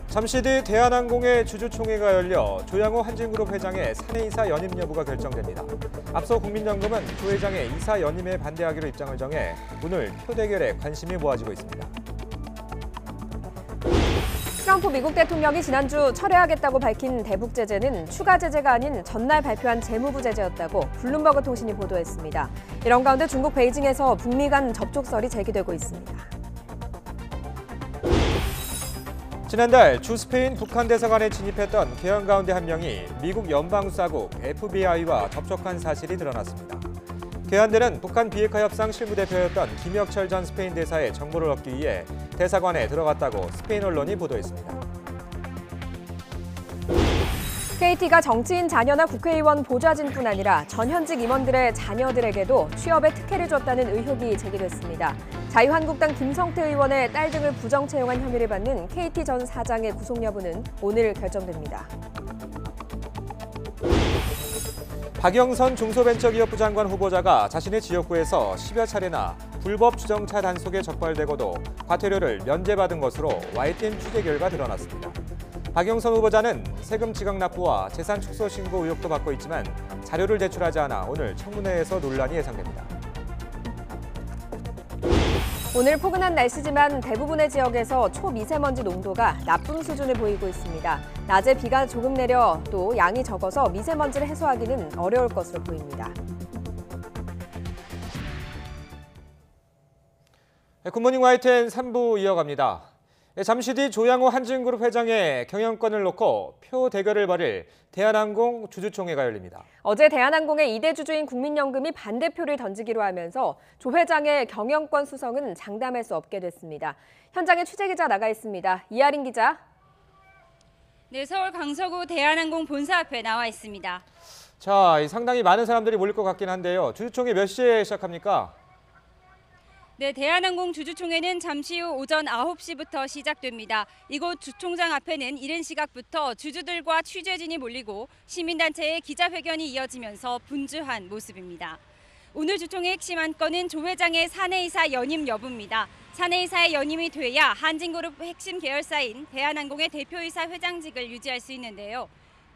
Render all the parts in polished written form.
잠시 뒤 대한항공의 주주총회가 열려 조양호 한진그룹 회장의 사내이사 연임 여부가 결정됩니다. 앞서 국민연금은 조 회장의 이사 연임에 반대하기로 입장을 정해 오늘 표대결에 관심이 모아지고 있습니다. 트럼프 미국 대통령이 지난주 철회하겠다고 밝힌 대북 제재는 추가 제재가 아닌 전날 발표한 재무부 제재였다고 블룸버그 통신이 보도했습니다. 이런 가운데 중국 베이징에서 북미 간 접촉설이 제기되고 있습니다. 지난달 주 스페인 북한 대사관에 진입했던 개헌 가운데 한 명이 미국 연방수사국 FBI와 접촉한 사실이 드러났습니다. 개헌들은 북한 비핵화 협상 실무대표였던 김혁철 전 스페인 대사의 정보를 얻기 위해 대사관에 들어갔다고 스페인 언론이 보도했습니다. KT가 정치인 자녀나 국회의원 보좌진뿐 아니라 전현직 임원들의 자녀들에게도 취업에 특혜를 줬다는 의혹이 제기됐습니다. 자유한국당 김성태 의원의 딸 등을 부정 채용한 혐의를 받는 KT 전 사장의 구속 여부는 오늘 결정됩니다. 박영선 중소벤처기업부 장관 후보자가 자신의 지역구에서 10여 차례나 불법 주정차 단속에 적발되고도 과태료를 면제받은 것으로 YTN 취재 결과 드러났습니다. 박영선 후보자는 세금 지각 납부와 재산 축소 신고 의혹도 받고 있지만 자료를 제출하지 않아 오늘 청문회에서 논란이 예상됩니다. 오늘 포근한 날씨지만 대부분의 지역에서 초미세먼지 농도가 나쁨 수준을 보이고 있습니다. 낮에 비가 조금 내려 또 양이 적어서 미세먼지를 해소하기는 어려울 것으로 보입니다. 굿모닝 YTN 3부 이어갑니다. 잠시 뒤 조양호 한진그룹 회장의 경영권을 놓고 표 대결을 벌일 대한항공 주주총회가 열립니다. 어제 대한항공의 2대 주주인 국민연금이 반대표를 던지기로 하면서 조 회장의 경영권 수성은 장담할 수 없게 됐습니다. 현장에 취재기자 나가 있습니다. 이하린 기자. 네, 서울 강서구 대한항공 본사 앞에 나와 있습니다. 자, 상당히 많은 사람들이 몰릴 것 같긴 한데요. 주주총회 몇 시에 시작합니까? 네, 대한항공 주주총회는 잠시 후 오전 9시부터 시작됩니다. 이곳 주총장 앞에는 이른 시각부터 주주들과 취재진이 몰리고 시민단체의 기자회견이 이어지면서 분주한 모습입니다. 오늘 주총의 핵심 안건은 조 회장의 사내이사 연임 여부입니다. 사내이사의 연임이 돼야 한진그룹 핵심 계열사인 대한항공의 대표이사 회장직을 유지할 수 있는데요.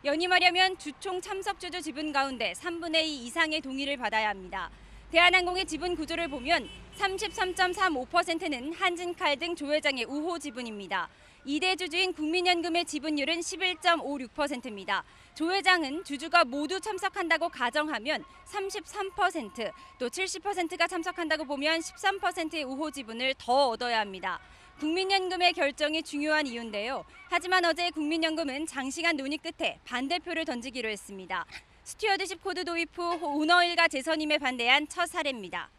연임하려면 주총 참석 주주 지분 가운데 3분의 2 이상의 동의를 받아야 합니다. 대한항공의 지분 구조를 보면 33.35%는 한진칼 등 조 회장의 우호 지분입니다. 2대 주주인 국민연금의 지분율은 11.56%입니다. 조 회장은 주주가 모두 참석한다고 가정하면 33%, 또 70%가 참석한다고 보면 13%의 우호 지분을 더 얻어야 합니다. 국민연금의 결정이 중요한 이유인데요. 하지만 어제 국민연금은 장시간 논의 끝에 반대표를 던지기로 했습니다. 스튜어드십 코드 도입 후 오너 일가 재선임에 반대한 첫 사례입니다.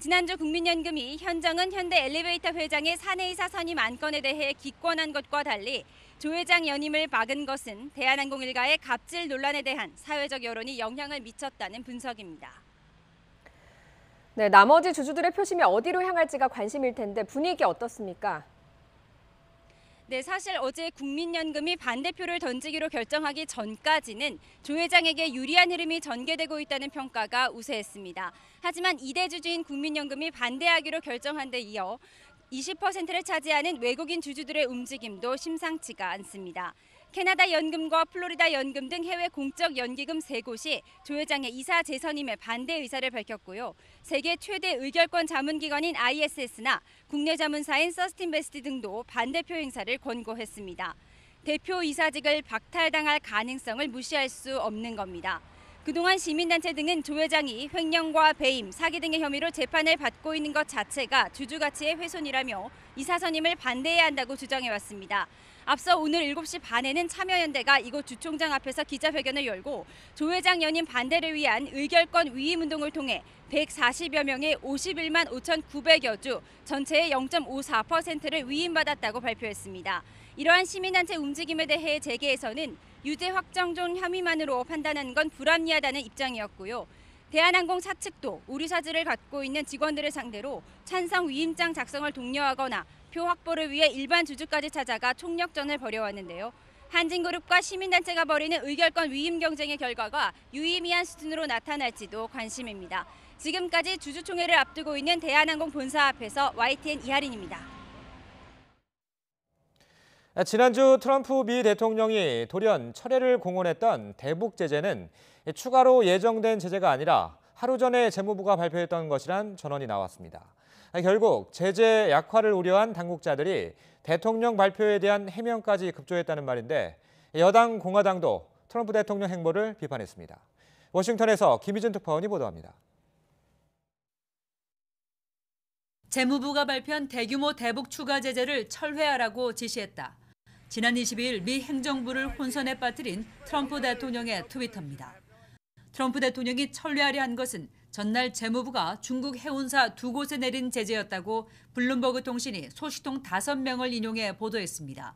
지난주 국민연금이 현정은 현대 엘리베이터 회장의 사내이사 선임 안건에 대해 기권한 것과 달리 조 회장 연임을 막은 것은 대한항공 일가의 갑질 논란에 대한 사회적 여론이 영향을 미쳤다는 분석입니다. 네, 나머지 주주들의 표심이 어디로 향할지가 관심일 텐데 분위기 어떻습니까? 네, 사실 어제 국민연금이 반대표를 던지기로 결정하기 전까지는 조 회장에게 유리한 흐름이 전개되고 있다는 평가가 우세했습니다. 하지만 2대 주주인 국민연금이 반대하기로 결정한 데 이어 20%를 차지하는 외국인 주주들의 움직임도 심상치가 않습니다. 캐나다 연금과 플로리다 연금 등 해외 공적 연기금 3곳이 조 회장의 이사 재선임에 반대 의사를 밝혔고요. 세계 최대 의결권 자문기관인 ISS나 국내 자문사인 서스틴베스트 등도 반대표 행사를 권고했습니다. 대표 이사직을 박탈당할 가능성을 무시할 수 없는 겁니다. 그동안 시민단체 등은 조 회장이 횡령과 배임, 사기 등의 혐의로 재판을 받고 있는 것 자체가 주주 가치의 훼손이라며 이사 선임을 반대해야 한다고 주장해왔습니다. 앞서 오늘 7시 반에는 참여연대가 이곳 주총장 앞에서 기자회견을 열고 조 회장 연임 반대를 위한 의결권 위임 운동을 통해 140여 명의 51만 5,900여 주, 전체의 0.54%를 위임받았다고 발표했습니다. 이러한 시민단체 움직임에 대해 재계에서는 유죄 확정존 혐의만으로 판단하는 건 불합리하다는 입장이었고요. 대한항공 사측도 우리 사직을 갖고 있는 직원들을 상대로 찬성 위임장 작성을 독려하거나 표 확보를 위해 일반 주주까지 찾아가 총력전을 벌여왔는데요. 한진그룹과 시민단체가 벌이는 의결권 위임 경쟁의 결과가 유의미한 수준으로 나타날지도 관심입니다. 지금까지 주주총회를 앞두고 있는 대한항공 본사 앞에서 YTN 이하린입니다. 지난주 트럼프 미 대통령이 돌연 철회를 공언했던 대북 제재는 추가로 예정된 제재가 아니라 하루 전에 재무부가 발표했던 것이란 전언이 나왔습니다. 결국 제재 약화를 우려한 당국자들이 대통령 발표에 대한 해명까지 급조했다는 말인데 여당 공화당도 트럼프 대통령 행보를 비판했습니다. 워싱턴에서 김희준 특파원이 보도합니다. 재무부가 발표한 대규모 대북 추가 제재를 철회하라고 지시했다. 지난 22일 미 행정부를 혼선에 빠뜨린 트럼프 대통령의 트위터입니다. 트럼프 대통령이 철회하려 한 것은 전날 재무부가 중국 해운사 2곳에 내린 제재였다고 블룸버그 통신이 소식통 5명을 인용해 보도했습니다.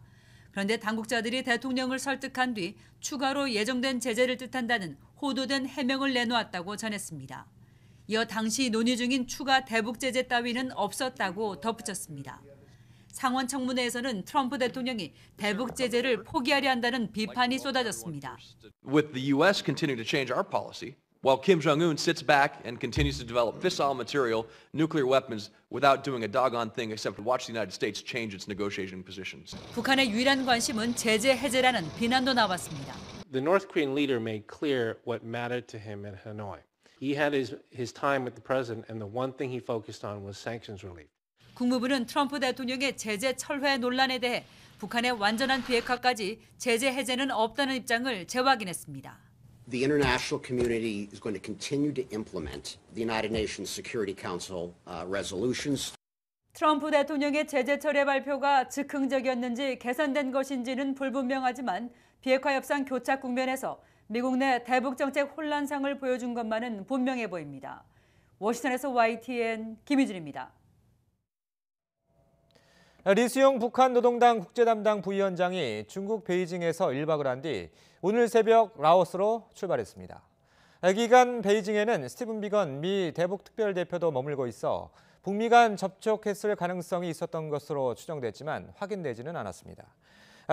그런데 당국자들이 대통령을 설득한 뒤 추가로 예정된 제재를 뜻한다는 호도된 해명을 내놓았다고 전했습니다. 이어 당시 논의 중인 추가 대북 제재 따위는 없었다고 덧붙였습니다. 상원 청문회에서는 트럼프 대통령이 대북 제재를 포기하려 한다는 비판이 쏟아졌습니다. With the U.S. continuing to change our policy, while Kim Jong-un sits back and continues to develop fissile material, nuclear weapons, without doing a doggone thing except watch the United States change its negotiating positions. 북한의 유일한 관심은 제재 해제라는 비난도 나왔습니다. The North Korean leader made clear what mattered to him at Hanoi. He had his time with the president, and the one thing he focused on was sanctions relief. 국무부는 트럼프 대통령의 제재 철회 논란에 대해 북한의 완전한 비핵화까지 제재 해제는 없다는 입장을 재확인했습니다. The international community is going to continue to implement the United Nations Security Council resolutions. 트럼프 대통령의 제재 철회 발표가 즉흥적이었는지 계산된 것인지는 불분명하지만 비핵화 협상 교착 국면에서 미국 내 대북 정책 혼란상을 보여준 것만은 분명해 보입니다. 워싱턴에서 YTN 김희준입니다. 리수용 북한 노동당 국제담당 부위원장이 중국 베이징에서 1박을 한 뒤 오늘 새벽 라오스로 출발했습니다. 이 기간 베이징에는 스티븐 비건 미 대북 특별대표도 머물고 있어 북미 간 접촉했을 가능성이 있었던 것으로 추정됐지만 확인되지는 않았습니다.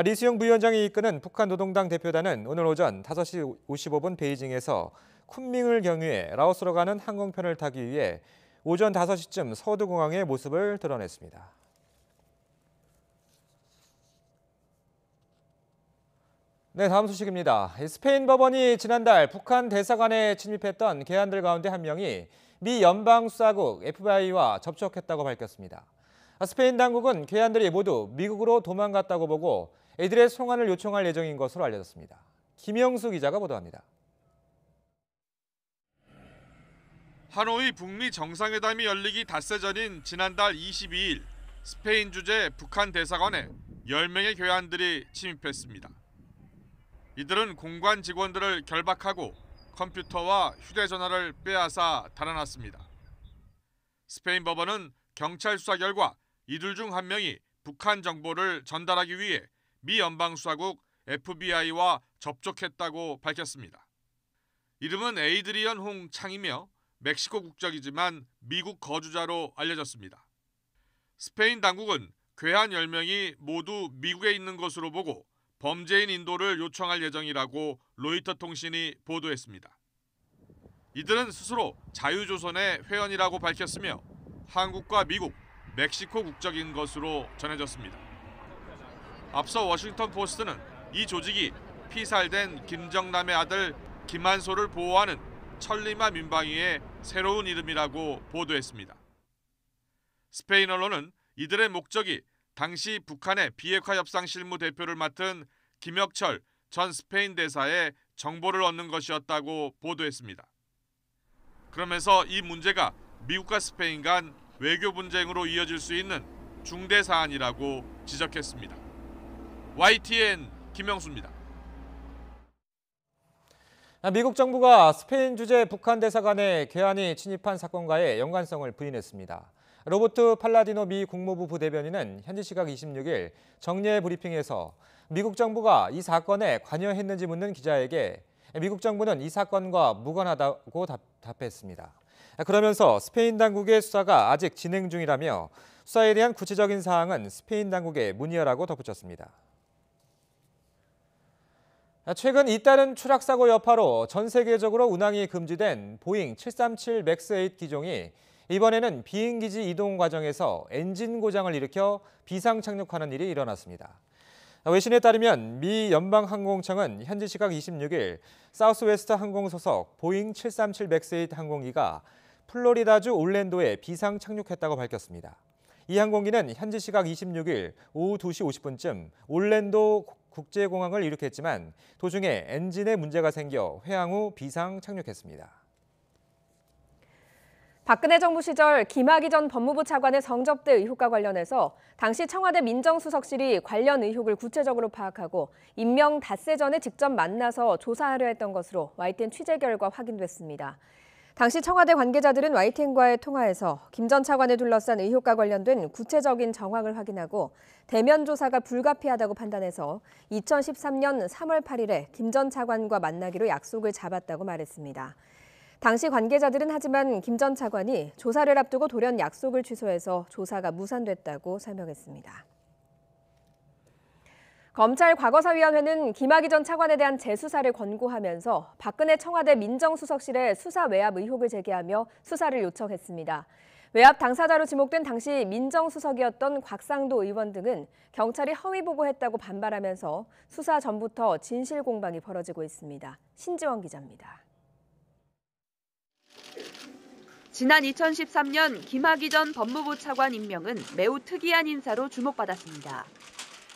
리수용 부위원장이 이끄는 북한 노동당 대표단은 오늘 오전 5시 55분 베이징에서 쿤밍을 경유해 라오스로 가는 항공편을 타기 위해 오전 5시쯤 서두공항의 모습을 드러냈습니다. 네, 다음 소식입니다. 스페인 법원이 지난달 북한 대사관에 침입했던 괴한들 가운데 한 명이 미 연방수사국 FBI와 접촉했다고 밝혔습니다. 스페인 당국은 괴한들이 모두 미국으로 도망갔다고 보고 이들의 송환을 요청할 예정인 것으로 알려졌습니다. 김영수 기자가 보도합니다. 하노이 북미 정상회담이 열리기 닷새 전인 지난달 22일 스페인 주재 북한 대사관에 10명의 괴한들이 침입했습니다. 이들은 공관 직원들을 결박하고 컴퓨터와 휴대전화를 빼앗아 달아났습니다. 스페인 법원은 경찰 수사 결과 이들 중 한 명이 북한 정보를 전달하기 위해 미 연방수사국 FBI와 접촉했다고 밝혔습니다. 이름은 에이드리언 홍창이며 멕시코 국적이지만 미국 거주자로 알려졌습니다. 스페인 당국은 괴한 10명이 모두 미국에 있는 것으로 보고 범죄인 인도를 요청할 예정이라고 로이터 통신이 보도했습니다. 이들은 스스로 자유조선의 회원이라고 밝혔으며 한국과 미국, 멕시코 국적인 것으로 전해졌습니다. 앞서 워싱턴 포스트는 이 조직이 피살된 김정남의 아들 김한소를 보호하는 천리마 민방위의 새로운 이름이라고 보도했습니다. 스페인 언론은 이들의 목적이 당시 북한의 비핵화 협상 실무 대표를 맡은 김혁철 전 스페인 대사의 정보를 얻는 것이었다고 보도했습니다. 그러면서 이 문제가 미국과 스페인 간 외교 분쟁으로 이어질 수 있는 중대 사안이라고 지적했습니다. YTN 김영수입니다. 미국 정부가 스페인 주재 북한 대사관에 괴한이 침입한 사건과의 연관성을 부인했습니다. 로버트 팔라디노 미 국무부 부대변인은 현지 시각 26일 정례 브리핑에서 미국 정부가 이 사건에 관여했는지 묻는 기자에게 미국 정부는 이 사건과 무관하다고 답했습니다. 그러면서 스페인 당국의 수사가 아직 진행 중이라며 수사에 대한 구체적인 사항은 스페인 당국에 문의하라고 덧붙였습니다. 최근 잇따른 추락사고 여파로 전 세계적으로 운항이 금지된 보잉 737 맥스 8 기종이 이번에는 비행기지 이동 과정에서 엔진 고장을 일으켜 비상 착륙하는 일이 일어났습니다. 외신에 따르면 미 연방항공청은 현지 시각 26일 사우스웨스트 항공 소속 보잉 737 맥스 8 항공기가 플로리다주 올랜도에 비상 착륙했다고 밝혔습니다. 이 항공기는 현지 시각 26일 오후 2시 50분쯤 올랜도 국제공항을 이륙했지만 도중에 엔진에 문제가 생겨 회항 후 비상 착륙했습니다. 박근혜 정부 시절 김학의 전 법무부 차관의 성접대 의혹과 관련해서 당시 청와대 민정수석실이 관련 의혹을 구체적으로 파악하고 임명 닷새 전에 직접 만나서 조사하려 했던 것으로 YTN 취재 결과 확인됐습니다. 당시 청와대 관계자들은 YTN과의 통화에서 김 전 차관을 둘러싼 의혹과 관련된 구체적인 정황을 확인하고 대면 조사가 불가피하다고 판단해서 2013년 3월 8일에 김 전 차관과 만나기로 약속을 잡았다고 말했습니다. 당시 관계자들은 하지만 김 전 차관이 조사를 앞두고 돌연 약속을 취소해서 조사가 무산됐다고 설명했습니다. 검찰 과거사위원회는 김학의 전 차관에 대한 재수사를 권고하면서 박근혜 청와대 민정수석실에 수사 외압 의혹을 제기하며 수사를 요청했습니다. 외압 당사자로 지목된 당시 민정수석이었던 곽상도 의원 등은 경찰이 허위 보고했다고 반발하면서 수사 전부터 진실 공방이 벌어지고 있습니다. 신지원 기자입니다. 지난 2013년 김학의 전 법무부 차관 임명은 매우 특이한 인사로 주목받았습니다.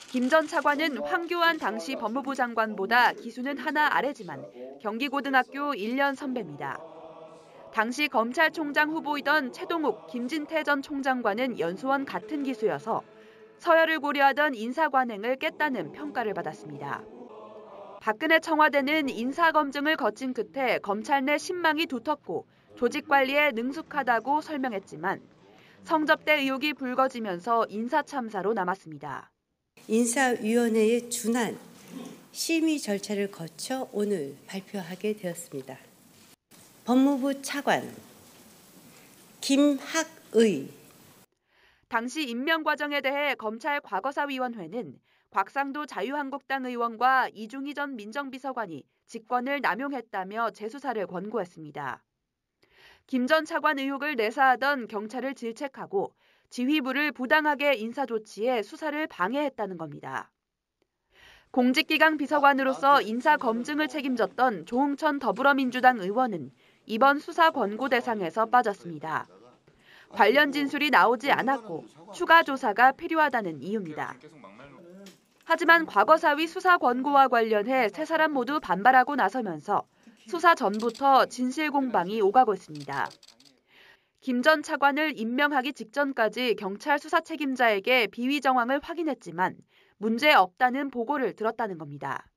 김 전 차관은 황교안 당시 법무부 장관보다 기수는 하나 아래지만 경기고등학교 1년 선배입니다. 당시 검찰총장 후보이던 최동욱, 김진태 전 총장과는 연수원 같은 기수여서 서열을 고려하던 인사관행을 깼다는 평가를 받았습니다. 박근혜 청와대는 인사검증을 거친 끝에 검찰 내 신망이 두텁고 조직 관리에 능숙하다고 설명했지만 성접대 의혹이 불거지면서 인사참사로 남았습니다. 인사위원회에 준한 심의 절차를 거쳐 오늘 발표하게 되었습니다. 법무부 차관 김학의. 당시 임명 과정에 대해 검찰 과거사위원회는 곽상도 자유한국당 의원과 이중희 전 민정비서관이 직권을 남용했다며 재수사를 권고했습니다. 김 전 차관 의혹을 내사하던 경찰을 질책하고 지휘부를 부당하게 인사조치해 수사를 방해했다는 겁니다. 공직기강 비서관으로서 인사검증을 책임졌던 조응천 더불어민주당 의원은 이번 수사 권고 대상에서 빠졌습니다. 관련 진술이 나오지 않았고 추가 조사가 필요하다는 이유입니다. 하지만 과거사위 수사 권고와 관련해 세 사람 모두 반발하고 나서면서 수사 전부터 진실 공방이 오가고 있습니다. 김 전 차관을 임명하기 직전까지 경찰 수사 책임자에게 비위 정황을 확인했지만 문제 없다는 보고를 들었다는 겁니다.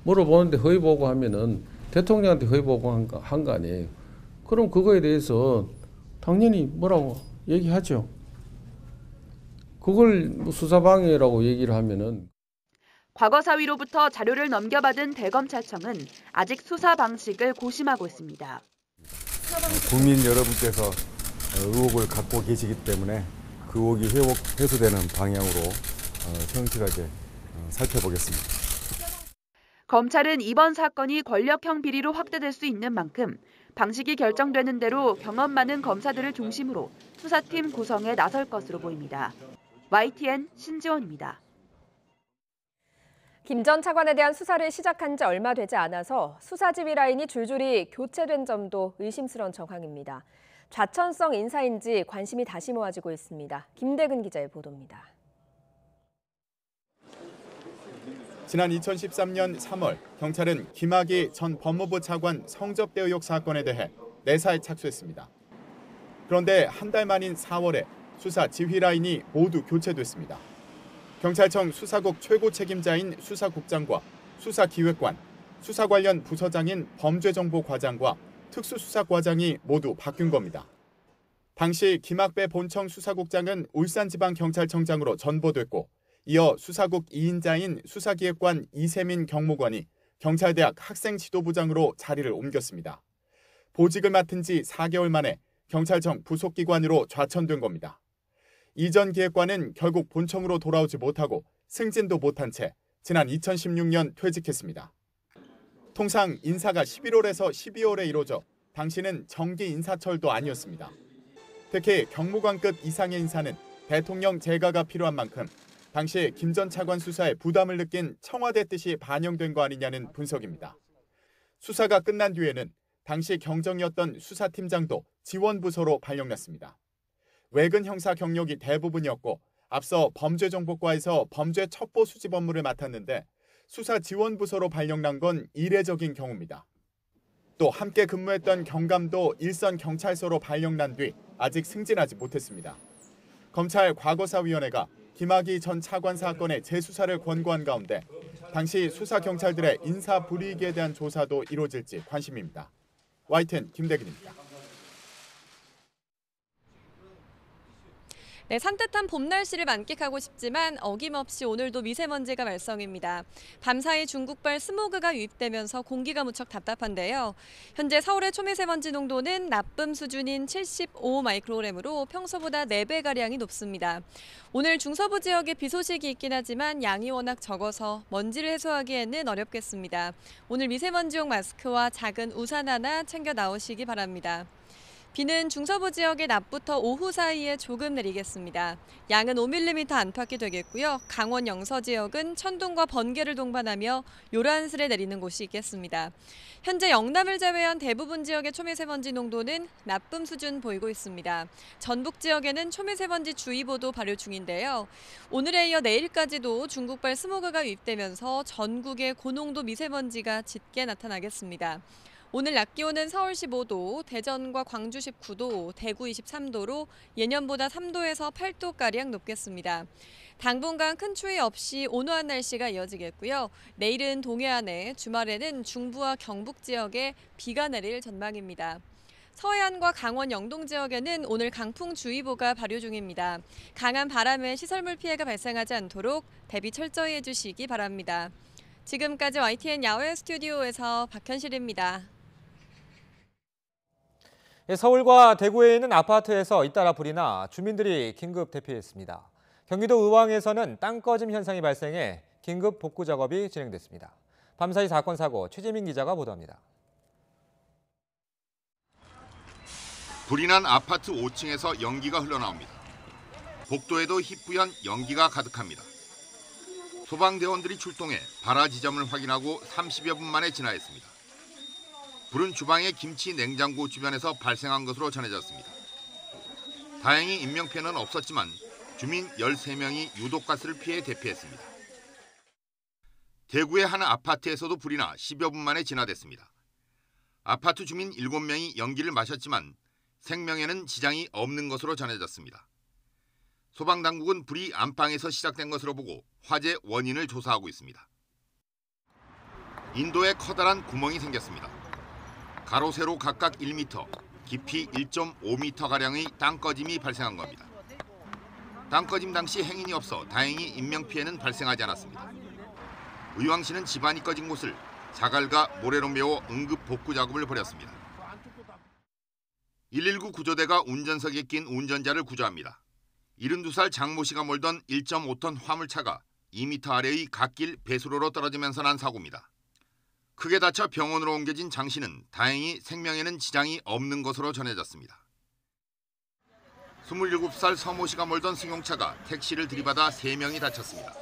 물어보는데 허위 보고하면은 대통령한테 허위 보고한 거 아니에요. 그럼 그거에 대해서 당연히 뭐라고 얘기하죠. 그걸 수사방해라고 얘기를 하면은. 과거사위로부터 자료를 넘겨받은 대검찰청은 아직 수사 방식을 고심하고 있습니다. 국민 여러분께서 의혹을 갖고 계시기 때문에 그 의혹이 해소되는 방향으로 성실하게 살펴보겠습니다. 검찰은 이번 사건이 권력형 비리로 확대될 수 있는 만큼 방식이 결정되는 대로 경험 많은 검사들을 중심으로 수사팀 구성에 나설 것으로 보입니다. YTN 신지원입니다. 김 전 차관에 대한 수사를 시작한 지 얼마 되지 않아서 수사지휘 라인이 줄줄이 교체된 점도 의심스러운 정황입니다. 좌천성 인사인지 관심이 다시 모아지고 있습니다. 김대근 기자의 보도입니다. 지난 2013년 3월 경찰은 김학의 전 법무부 차관 성접대 의혹 사건에 대해 내사에 착수했습니다. 그런데 한 달 만인 4월에 수사 지휘 라인이 모두 교체됐습니다. 경찰청 수사국 최고 책임자인 수사국장과 수사기획관, 수사 관련 부서장인 범죄정보과장과 특수수사과장이 모두 바뀐 겁니다. 당시 김학배 본청 수사국장은 울산지방경찰청장으로 전보됐고 이어 수사국 2인자인 수사기획관 이세민 경무관이 경찰대학 학생지도부장으로 자리를 옮겼습니다. 보직을 맡은 지 4개월 만에 경찰청 부속기관으로 좌천된 겁니다. 이전 기획관은 결국 본청으로 돌아오지 못하고 승진도 못한 채 지난 2016년 퇴직했습니다. 통상 인사가 11월에서 12월에 이루어져 당시는 정기 인사철도 아니었습니다. 특히 경무관급 이상의 인사는 대통령 재가가 필요한 만큼 당시 김 전 차관 수사에 부담을 느낀 청와대 뜻이 반영된 거 아니냐는 분석입니다. 수사가 끝난 뒤에는 당시 경정이었던 수사팀장도 지원부서로 발령났습니다. 외근 형사 경력이 대부분이었고 앞서 범죄정보과에서 범죄 첩보 수집 업무를 맡았는데 수사 지원부서로 발령난 건 이례적인 경우입니다. 또 함께 근무했던 경감도 일선 경찰서로 발령난 뒤 아직 승진하지 못했습니다. 검찰 과거사위원회가 김학의 전 차관 사건의 재수사를 권고한 가운데 당시 수사 경찰들의 인사 불이익에 대한 조사도 이루어질지 관심입니다. YTN 김대근입니다. 네, 산뜻한 봄 날씨를 만끽하고 싶지만 어김없이 오늘도 미세먼지가 말썽입니다. 밤사이 중국발 스모그가 유입되면서 공기가 무척 답답한데요. 현재 서울의 초미세먼지 농도는 나쁨 수준인 75 마이크로그램으로 평소보다 4배가량이 높습니다. 오늘 중서부 지역에 비 소식이 있긴 하지만 양이 워낙 적어서 먼지를 해소하기에는 어렵겠습니다. 오늘 미세먼지용 마스크와 작은 우산 하나 챙겨 나오시기 바랍니다. 비는 중서부 지역에 낮부터 오후 사이에 조금 내리겠습니다. 양은 5mm 안팎이 되겠고요. 강원 영서 지역은 천둥과 번개를 동반하며 요란스레 내리는 곳이 있겠습니다. 현재 영남을 제외한 대부분 지역의 초미세먼지 농도는 나쁨 수준 보이고 있습니다. 전북 지역에는 초미세먼지 주의보도 발효 중인데요. 오늘에 이어 내일까지도 중국발 스모그가 유입되면서 전국에 고농도 미세먼지가 짙게 나타나겠습니다. 오늘 낮 기온은 서울 15도, 대전과 광주 19도, 대구 23도로 예년보다 3도에서 8도가량 높겠습니다. 당분간 큰 추위 없이 온화한 날씨가 이어지겠고요. 내일은 동해안에, 주말에는 중부와 경북 지역에 비가 내릴 전망입니다. 서해안과 강원 영동 지역에는 오늘 강풍주의보가 발효 중입니다. 강한 바람에 시설물 피해가 발생하지 않도록 대비 철저히 해주시기 바랍니다. 지금까지 YTN 야외 스튜디오에서 박현실입니다. 서울과 대구에 있는 아파트에서 잇따라 불이 나 주민들이 긴급 대피했습니다. 경기도 의왕에서는 땅 꺼짐 현상이 발생해 긴급 복구 작업이 진행됐습니다. 밤사이 사건 사고 최재민 기자가 보도합니다. 불이 난 아파트 5층에서 연기가 흘러나옵니다. 복도에도 희뿌연 연기가 가득합니다. 소방대원들이 출동해 발화 지점을 확인하고 30여 분 만에 진화했습니다. 불은 주방의 김치 냉장고 주변에서 발생한 것으로 전해졌습니다. 다행히 인명피해는 없었지만 주민 13명이 유독가스를 피해 대피했습니다. 대구의 한 아파트에서도 불이 나 10여 분 만에 진화됐습니다. 아파트 주민 7명이 연기를 마셨지만 생명에는 지장이 없는 것으로 전해졌습니다. 소방당국은 불이 안방에서 시작된 것으로 보고 화재 원인을 조사하고 있습니다. 인도에 커다란 구멍이 생겼습니다. 가로 세로 각각 1m, 깊이 1.5m가량의 땅꺼짐이 발생한 겁니다. 땅꺼짐 당시 행인이 없어 다행히 인명피해는 발생하지 않았습니다. 의왕시는 집안이 꺼진 곳을 자갈과 모래로 메워 응급 복구 작업을 벌였습니다. 119 구조대가 운전석에 낀 운전자를 구조합니다. 72살 장모 씨가 몰던 1.5톤 화물차가 2m 아래의 갓길 배수로로 떨어지면서 난 사고입니다. 크게 다쳐 병원으로 옮겨진 장 씨는 다행히 생명에는 지장이 없는 것으로 전해졌습니다. 27살 서모 씨가 몰던 승용차가 택시를 들이받아 3명이 다쳤습니다.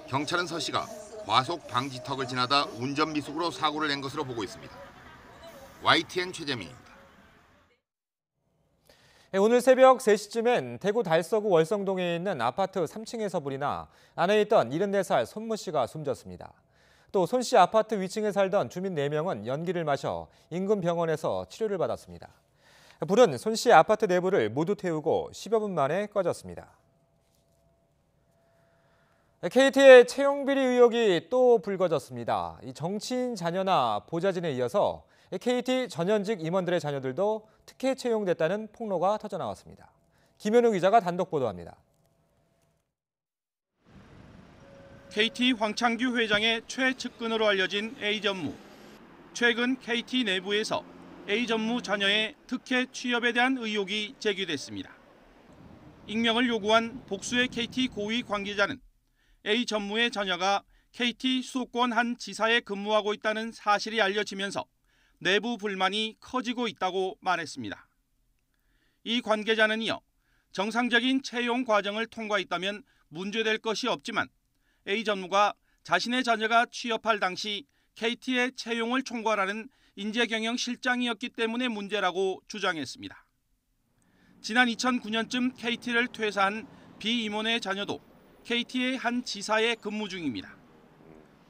경찰은 서 씨가 과속 방지턱을 지나다 운전 미숙으로 사고를 낸 것으로 보고 있습니다. YTN 최재민입니다. 오늘 새벽 3시쯤엔 대구 달서구 월성동에 있는 아파트 3층에서 불이 나 안에 있던 74살 손모 씨가 숨졌습니다. 또 손 씨 아파트 위층에 살던 주민 4명은 연기를 마셔 인근 병원에서 치료를 받았습니다. 불은 손 씨 아파트 내부를 모두 태우고 10여 분 만에 꺼졌습니다. KT의 채용비리 의혹이 또 불거졌습니다. 이 정치인 자녀나 보좌진에 이어서 KT 전현직 임원들의 자녀들도 특혜 채용됐다는 폭로가 터져나왔습니다. 김현우 기자가 단독 보도합니다. KT 황창규 회장의 최측근으로 알려진 A전무. 최근 KT 내부에서 A전무 자녀의 특혜 취업에 대한 의혹이 제기됐습니다. 익명을 요구한 복수의 KT 고위 관계자는 A전무의 자녀가 KT 수도권 한 지사에 근무하고 있다는 사실이 알려지면서 내부 불만이 커지고 있다고 말했습니다. 이 관계자는 이어 정상적인 채용 과정을 통과했다면 문제될 것이 없지만 A 전무가 자신의 자녀가 취업할 당시 KT의 채용을 총괄하는 인재경영실장이었기 때문에 문제라고 주장했습니다. 지난 2009년쯤 KT를 퇴사한 B 임원의 자녀도 KT의 한 지사에 근무 중입니다.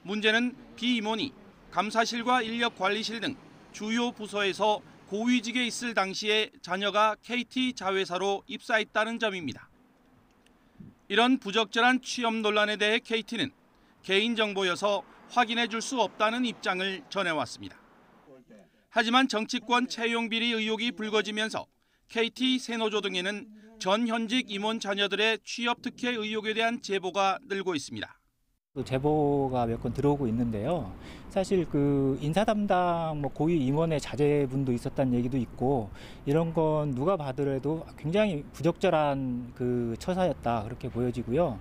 문제는 B 임원이 감사실과 인력관리실 등 주요 부서에서 고위직에 있을 당시에 자녀가 KT 자회사로 입사했다는 점입니다. 이런 부적절한 취업 논란에 대해 KT는 개인정보여서 확인해 줄 수 없다는 입장을 전해왔습니다. 하지만 정치권 채용 비리 의혹이 불거지면서 KT 세노조 등에는 전 현직 임원 자녀들의 취업 특혜 의혹에 대한 제보가 늘고 있습니다. 제보가 몇 건 들어오고 있는데요. 사실 그 인사 담당 고위 임원의 자제분도 있었다는 얘기도 있고, 이런 건 누가 봐더라도 굉장히 부적절한 그 처사였다, 그렇게 보여지고요.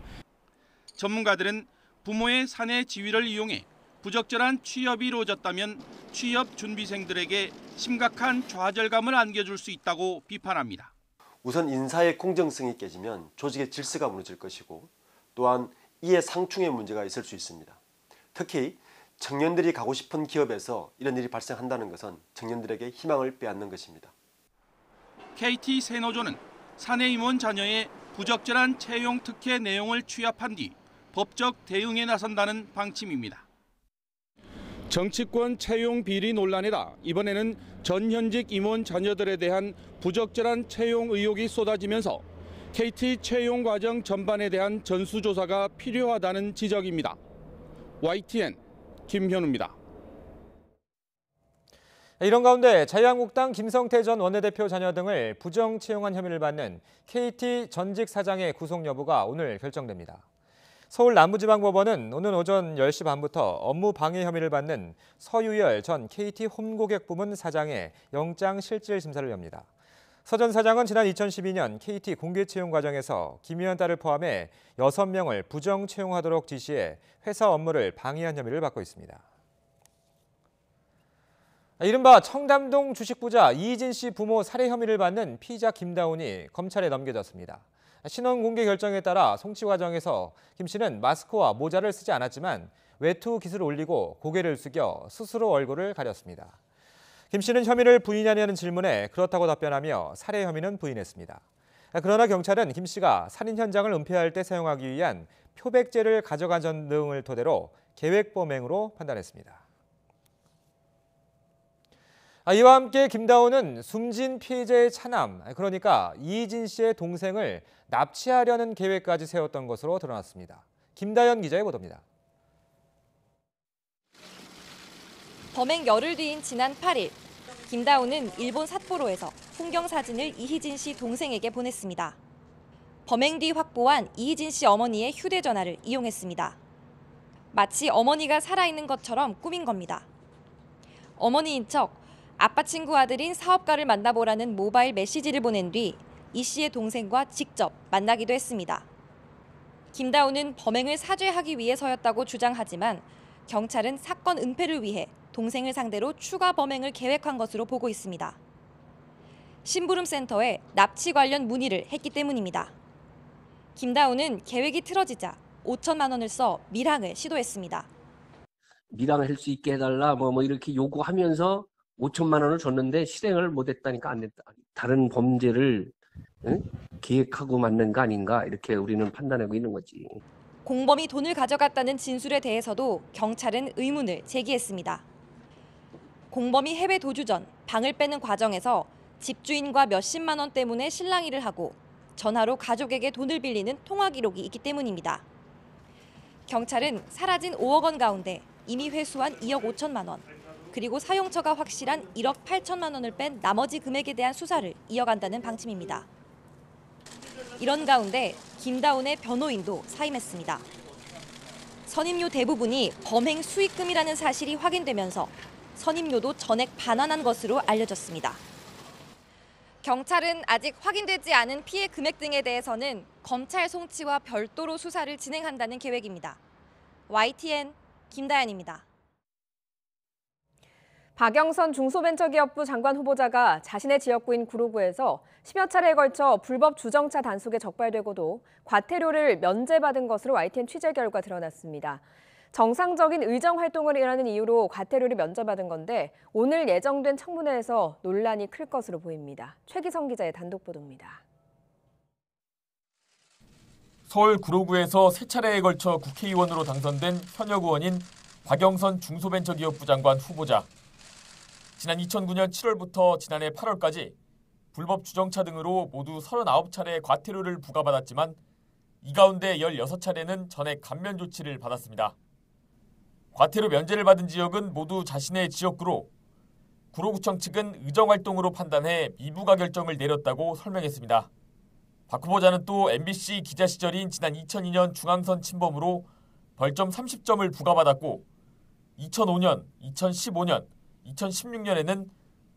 전문가들은 부모의 사내 지위를 이용해 부적절한 취업이 이루어졌다면 취업 준비생들에게 심각한 좌절감을 안겨줄 수 있다고 비판합니다. 우선 인사의 공정성이 깨지면 조직의 질서가 무너질 것이고, 또한 이해 상충의 문제가 있을 수 있습니다. 특히 청년들이 가고 싶은 기업에서 이런 일이 발생한다는 것은 청년들에게 희망을 빼앗는 것입니다. KT 세노조는 사내 임원 자녀의 부적절한 채용 특혜 내용을 취합한 뒤 법적 대응에 나선다는 방침입니다. 정치권 채용 비리 논란이라 이번에는 전 현직 임원 자녀들에 대한 부적절한 채용 의혹이 쏟아지면서 KT 채용 과정 전반에 대한 전수조사가 필요하다는 지적입니다. YTN 김현우입니다. 이런 가운데 자유한국당 김성태 전 원내대표 자녀 등을 부정 채용한 혐의를 받는 KT 전직 사장의 구속 여부가 오늘 결정됩니다. 서울 남부지방법원은 오늘 오전 10시 반부터 업무 방해 혐의를 받는 서유열 전 KT 홈고객 부문 사장의 영장 실질 심사를 엽니다. 서 전 사장은 지난 2012년 KT 공개 채용 과정에서 김 의원 딸을 포함해 6명을 부정 채용하도록 지시해 회사 업무를 방해한 혐의를 받고 있습니다. 이른바 청담동 주식부자 이희진 씨 부모 살해 혐의를 받는 피의자 김다운이 검찰에 넘겨졌습니다. 신원 공개 결정에 따라 송치 과정에서 김 씨는 마스크와 모자를 쓰지 않았지만 외투 깃을 올리고 고개를 숙여 스스로 얼굴을 가렸습니다. 김 씨는 혐의를 부인하냐는 질문에 그렇다고 답변하며 살해 혐의는 부인했습니다. 그러나 경찰은 김 씨가 살인 현장을 은폐할 때 사용하기 위한 표백제를 가져간 점 등을 토대로 계획 범행으로 판단했습니다. 이와 함께 김다운은 숨진 피해자의 차남, 그러니까 이희진 씨의 동생을 납치하려는 계획까지 세웠던 것으로 드러났습니다. 김다연 기자의 보도입니다. 범행 열흘 뒤인 지난 8일, 김다운은 일본 삿포로에서 풍경 사진을 이희진 씨 동생에게 보냈습니다. 범행 뒤 확보한 이희진 씨 어머니의 휴대전화를 이용했습니다. 마치 어머니가 살아있는 것처럼 꾸민 겁니다. 어머니인 척 아빠 친구 아들인 사업가를 만나보라는 모바일 메시지를 보낸 뒤 이 씨의 동생과 직접 만나기도 했습니다. 김다운은 범행을 사죄하기 위해서였다고 주장하지만 경찰은 사건 은폐를 위해 동생을 상대로 추가 범행을 계획한 것으로 보고 있습니다. 심부름센터에 납치 관련 문의를 했기 때문입니다. 김다운은 계획이 틀어지자 5천만 원을 써 밀항을 시도했습니다. 밀항을 할 수 있게 해달라 뭐 이렇게 요구하면서 5천만 원을 줬는데 실행을 못했다니까 안 됐다. 다른 범죄를 계획하고 만든 거 아닌가 이렇게 우리는 판단하고 있는 거지. 공범이 돈을 가져갔다는 진술에 대해서도 경찰은 의문을 제기했습니다. 공범이 해외 도주 전 방을 빼는 과정에서 집주인과 몇십만 원 때문에 실랑이를 하고 전화로 가족에게 돈을 빌리는 통화 기록이 있기 때문입니다. 경찰은 사라진 5억 원 가운데 이미 회수한 2억 5천만 원, 그리고 사용처가 확실한 1억 8천만 원을 뺀 나머지 금액에 대한 수사를 이어간다는 방침입니다. 이런 가운데 김다운의 변호인도 사임했습니다. 선임료 대부분이 범행 수익금이라는 사실이 확인되면서 선임료도 전액 반환한 것으로 알려졌습니다. 경찰은 아직 확인되지 않은 피해 금액 등에 대해서는 검찰 송치와 별도로 수사를 진행한다는 계획입니다. YTN 김다연입니다. 박영선 중소벤처기업부 장관 후보자가 자신의 지역구인 구로구에서 10여 차례에 걸쳐 불법 주정차 단속에 적발되고도 과태료를 면제받은 것으로 YTN 취재 결과 드러났습니다. 정상적인 의정 활동을 일하는 이유로 과태료를 면제받은 건데 오늘 예정된 청문회에서 논란이 클 것으로 보입니다. 최기성 기자의 단독 보도입니다. 서울 구로구에서 3차례에 걸쳐 국회의원으로 당선된 현역 의원인 박영선 중소벤처기업부 장관 후보자. 지난 2009년 7월부터 지난해 8월까지 불법 주정차 등으로 모두 39차례 과태료를 부과받았지만 이 가운데 16차례는 전액 감면 조치를 받았습니다. 과태료 면제를 받은 지역은 모두 자신의 지역구로 구로구청 측은 의정활동으로 판단해 미부과 결정을 내렸다고 설명했습니다. 박 후보자는 또 MBC 기자 시절인 지난 2002년 중앙선 침범으로 벌점 30점을 부과받았고 2005년, 2015년, 2016년에는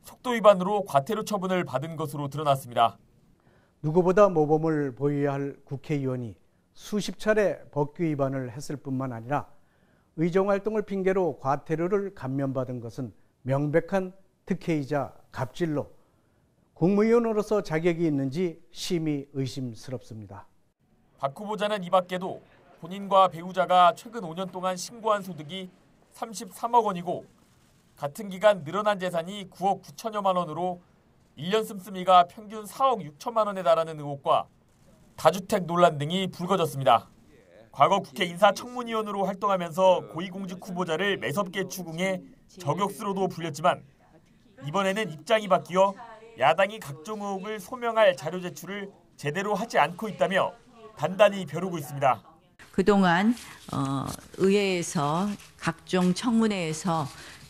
속도 위반으로 과태료 처분을 받은 것으로 드러났습니다. 누구보다 모범을 보여야 할 국회의원이 수십 차례 법규 위반을 했을 뿐만 아니라 의정활동을 핑계로 과태료를 감면받은 것은 명백한 특혜이자 갑질로 국무위원으로서 자격이 있는지 심히 의심스럽습니다. 박 후보자는 이 밖에도 본인과 배우자가 최근 5년 동안 신고한 소득이 33억 원이고 같은 기간 늘어난 재산이 9억 9천여만 원으로 1년 씀씀이가 평균 4억 6천만 원에 달하는 의혹과 다주택 논란 등이 불거졌습니다. 과거 국회 인사청문위원으로 활동하면서 고위공직 후보자를 매섭게 추궁해 저격수로도 불렸지만 이번에는 입장이 바뀌어 야당이 각종 의혹을 소명할 자료 제출을 제대로 하지 않고 있다며 단단히 벼르고 있습니다. 그동안 의회에서 각종 청문회에서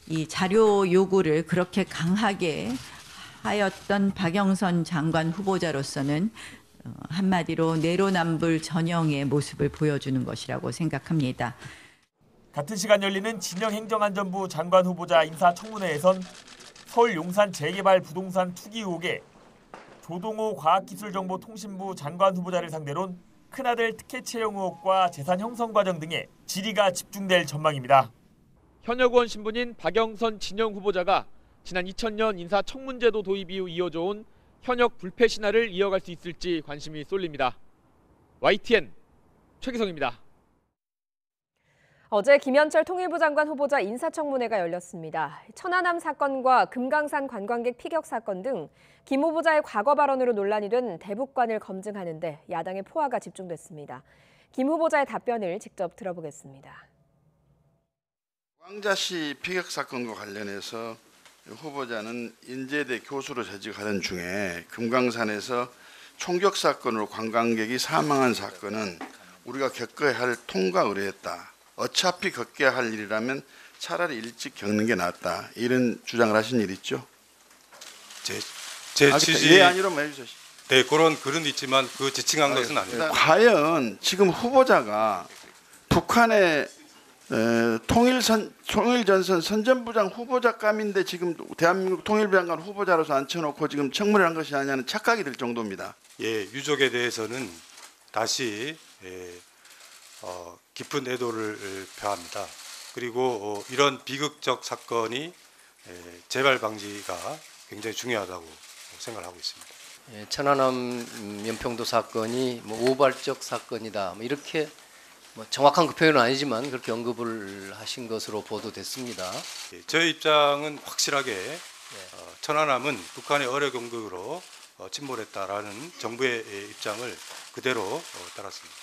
이 자료 요구를 그렇게 강하게 하였던 박영선 장관 후보자로서는 한마디로 내로남불 전형의 모습을 보여주는 것이라고 생각합니다. 같은 시간 열리는 진영행정안전부 장관 후보자 인사청문회에선 서울 용산 재개발 부동산 투기 의혹에 조동호 과학기술정보통신부 장관 후보자를 상대로는 큰아들 특혜 채용 의혹과 재산 형성 과정 등의 질의가 집중될 전망입니다. 현역 의원 신분인 박영선 진영 후보자가 지난 2000년 인사청문제도 도입 이후 이어져 온 현역 불패 신화를 이어갈 수 있을지 관심이 쏠립니다. YTN 최기성입니다. 어제 김현철 통일부 장관 후보자 인사청문회가 열렸습니다. 천안함 사건과 금강산 관광객 피격 사건 등 김 후보자의 과거 발언으로 논란이 된 대북관을 검증하는 데 야당의 포화가 집중됐습니다. 김 후보자의 답변을 직접 들어보겠습니다. 왕자씨 피격 사건과 관련해서 후보자는 인제대 교수로 재직하던 중에 금강산에서 총격 사건으로 관광객이 사망한 사건은 우리가 겪어야 할 통과 의례였다. 어차피 겪어야 할 일이라면 차라리 일찍 겪는 게 낫다. 이런 주장을 하신 일 있죠? 제 취지 예 아니로만 해주세요. 네, 그런 글은 있지만 그 지칭한 것은 아닙니다. 과연 지금 후보자가 북한의 통일전선 선전부장 후보자감인데 지금 대한민국 통일부장관 후보자로서 앉혀놓고 지금 청문회를 한 것이 아니냐는 착각이 들 정도입니다. 예, 유족에 대해서는 다시 깊은 애도를 표합니다. 그리고 이런 비극적 사건이 재발 방지가 굉장히 중요하다고 생각을 하고 있습니다. 천안함 연평도 사건이 우발적 사건이다. 이렇게 정확한 그 표현은 아니지만 그렇게 언급을 하신 것으로 보도됐습니다. 저희 입장은 확실하게 천안함은 북한의 어뢰 공격으로 침몰했다라는 정부의 입장을 그대로 따랐습니다.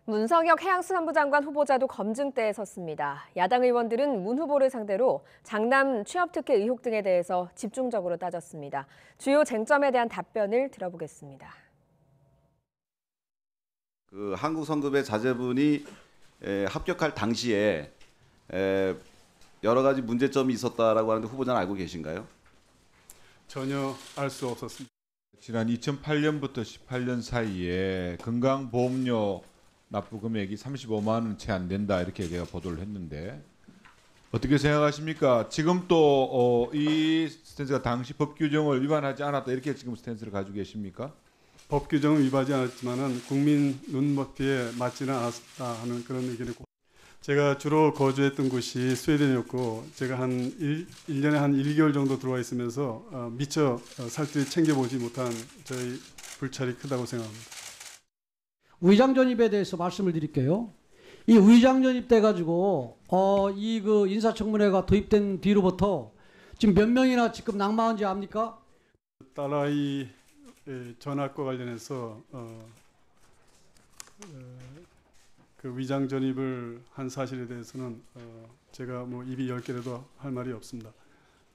문성혁 해양수산부 장관 후보자도 검증대에 섰습니다. 야당 의원들은 문 후보를 상대로 장남 취업특혜 의혹 등에 대해서 집중적으로 따졌습니다. 주요 쟁점에 대한 답변을 들어보겠습니다. 그 한국성급의 자제분이 합격할 당시에 여러 가지 문제점이 있었다라고 하는데 후보자는 알고 계신가요? 전혀 알 수 없었습니다. 지난 2008년부터 18년 사이에 건강보험료 납부 금액이 35만 원 채 안 된다 이렇게 제가 보도를 했는데 어떻게 생각하십니까? 지금 또 이 스탠스가 당시 법 규정을 위반하지 않았다 이렇게 지금 스탠스를 가지고 계십니까? 법 규정을 위반하지 않았지만은 국민 눈높이에 맞지는 않았다 하는 그런 의견이고 제가 주로 거주했던 곳이 스웨덴이었고 제가 한 1년에 한 1개월 정도 들어와 있으면서 미처 살뜰히 챙겨보지 못한 저희 불찰이 크다고 생각합니다. 의장 전입에 대해서 말씀을 드릴게요. 이 의장 전입돼 가지고 이 그 인사청문회가 도입된 뒤로부터 지금 몇 명이나 지금 낙마한지 압니까? 딸아이 전학과 관련해서 그 위장 전입을 한 사실에 대해서는 제가 뭐 입이 10개라도 할 말이 없습니다.